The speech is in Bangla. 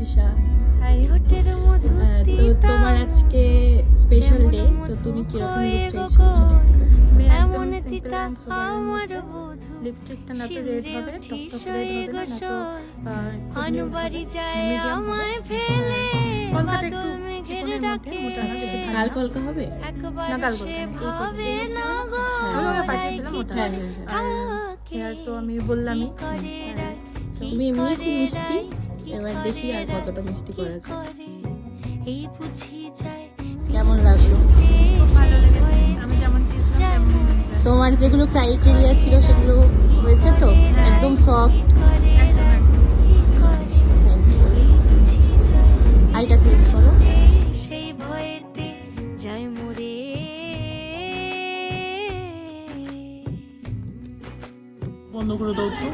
তৃষা। হাই। তো তোমার আজকে স্পেশাল ডে, তো তুমি কিরকম লুক চাইছো? আমি একদম সিম্পল অ্যান্ড সোবার মধ্যে। লিপস্টিকটা না তো রেড হবে, টকটক রেড হবে না, না তো খুব নিউড হবে, মিডিয়াম হবে। কলকাতা একটু চিকনের মধ্যে, মোটা না, বেশি ভারী গাল না। কলকা হবে? না গাল কলকা না, এই লোকটা পাঠিয়েছিলাম ওটা। হ্যাঁ হ্যাঁ হ্যাঁ। আর হেয়ার তো আমি বললামই। তুমি এমনি খুব মিষ্টি, এবার দেখি আর কতটা মিষ্টি করা যায়। কেমন লাগলো? খুব ভালো লেগেছে, আমি যেমন চেয়েছিলাম তেমনই হয়েছে। তোমার যেগুলো ক্রাইটেরিয়া ছিল সেগুলো হয়েছে তো? একদম সফট। একদম একদম। Thank you. আইটা ক্লোজ করো। সেই ভয়েতে যায় মরে। বন্ধ করে দাও তো।